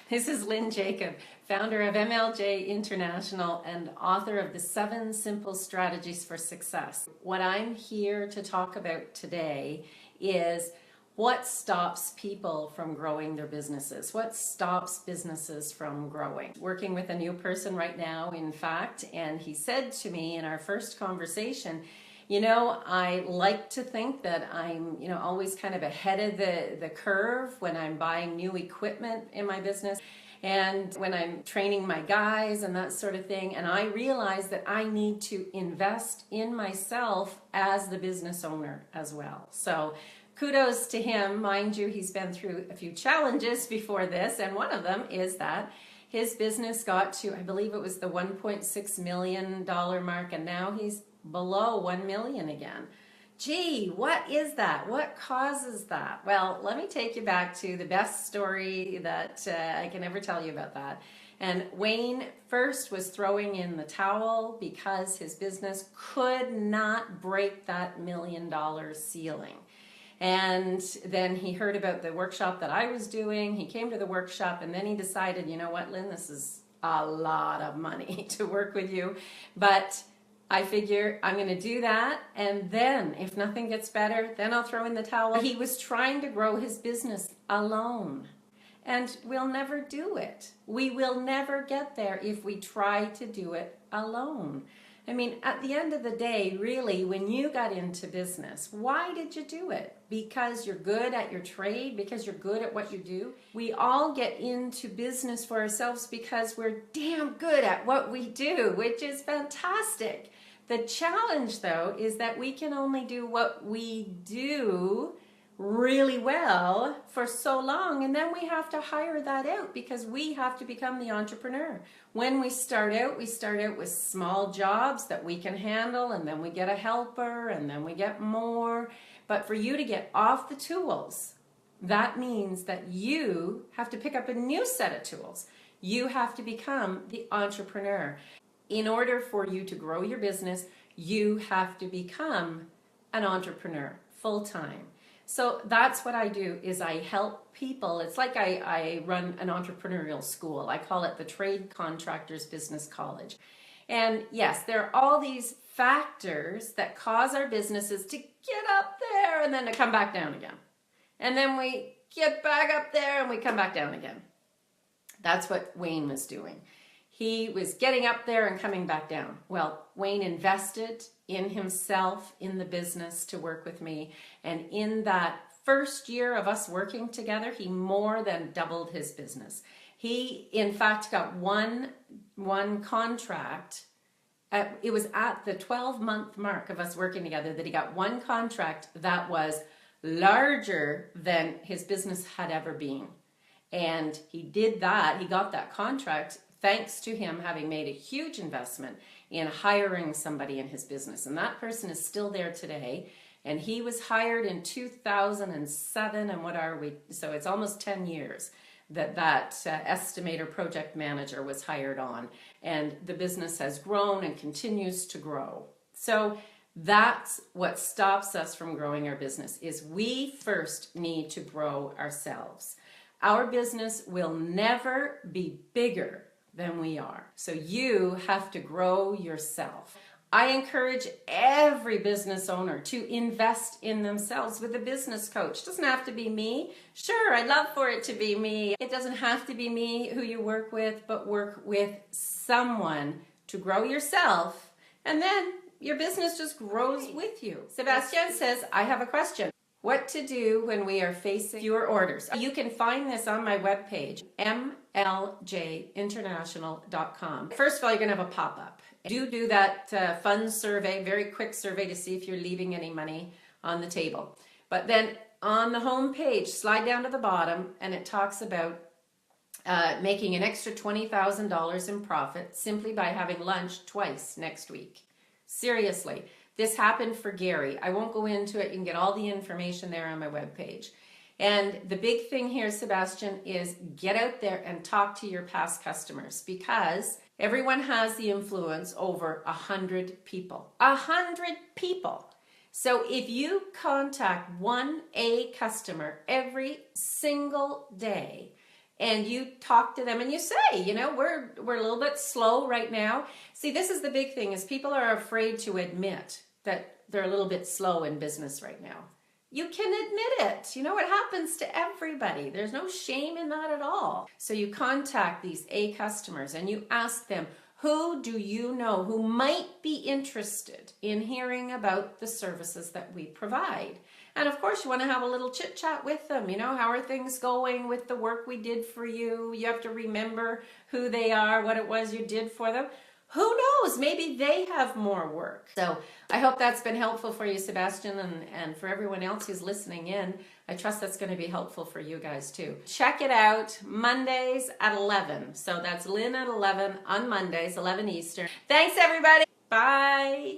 This is Lynne Jacob, founder of MLJ International and author of the 7 Simple Strategies for Success. What I'm here to talk about today is what stops people from growing their businesses. What stops businesses from growing? Working with a new person right now, in fact, and he said to me in our first conversation, I like to think that I'm, always kind of ahead of the curve when I'm buying new equipment in my business and when I'm training my guys and that sort of thing. And I realize that I need to invest in myself as the business owner as well. So kudos to him. Mind you, he's been through a few challenges before this. And one of them is that his business got to, I believe it was the $1.6 million mark. And now he's below 1 million again. Gee, what is that? What causes that? Well, let me take you back to the best story that I can ever tell you about that. And Wayne first was throwing in the towel because his business could not break that $1 million ceiling. And then he heard about the workshop that I was doing. He came to the workshop and then he decided, you know what, Lynn, this is a lot of money to work with you. But I figure I'm going to do that, and then if nothing gets better, then I'll throw in the towel. He was trying to grow his business alone, and we'll never do it. We will never get there if we try to do it alone. I mean, at the end of the day, really, when you got into business, why did you do it? Because you're good at your trade, because you're good at what you do. We all get into business for ourselves because we're damn good at what we do, which is fantastic. The challenge, though, is that we can only do what we do really well for so long, and then we have to hire that out because we have to become the entrepreneur. When we start out with small jobs that we can handle, and then we get a helper, and then we get more. But for you to get off the tools, that means that you have to pick up a new set of tools. You have to become the entrepreneur. In order for you to grow your business, you have to become an entrepreneur full-time. So that's what I do, is I help people. It's like I run an entrepreneurial school. I call it the Trade Contractors Business College. And yes, there are all these factors that cause our businesses to get up there and then to come back down again. And then we get back up there and we come back down again. That's what Wayne was doing. He was getting up there and coming back down. Well, Wayne invested in himself, in the business, to work with me. And in that first year of us working together, he more than doubled his business. He, in fact, got one contract. It was at the 12-month mark of us working together that he got one contract that was larger than his business had ever been. And he did that. He got that contract thanks to him having made a huge investment in hiring somebody in his business. And that person is still there today. And he was hired in 2007. And what are we? So it's almost 10 years that estimator project manager was hired on. And the business has grown and continues to grow. So that's what stops us from growing our business, is we first need to grow ourselves. Our business will never be bigger than we are. So you have to grow yourself. I encourage every business owner to invest in themselves with a business coach. It doesn't have to be me. Sure, I'd love for it to be me. It doesn't have to be me who you work with, but work with someone to grow yourself, and then your business just grows with you. Sebastian says, I have a question. What to do when we are facing fewer orders. You can find this on my webpage, MLJinternational.com. First of all, you're going to have a pop-up. Do that fun survey, very quick survey, to see if you're leaving any money on the table. But then on the home page, slide down to the bottom, and it talks about making an extra $20,000 in profit simply by having lunch twice next week. Seriously. This happened for Gary. I won't go into it. You can get all the information there on my webpage. And the big thing here, Sebastian, is get out there and talk to your past customers, because everyone has the influence over 100 people. 100 people. So if you contact one A customer every single day, and you talk to them and you say, we're a little bit slow right now. See, this is the big thing, is people are afraid to admit that they're a little bit slow in business right now. You can admit it. It happens to everybody. There's no shame in that at all. So you contact these A customers and you ask them, who do you know who might be interested in hearing about the services that we provide? And of course, you want to have a little chit chat with them. How are things going with the work we did for you? You have to remember who they are, what it was you did for them. Who knows? Maybe they have more work. So I hope that's been helpful for you, Sebastian, and for everyone else who's listening in. I trust that's going to be helpful for you guys too. Check it out Mondays at 11. So that's Lynne at 11 on Mondays, 11 Eastern. Thanks, everybody. Bye.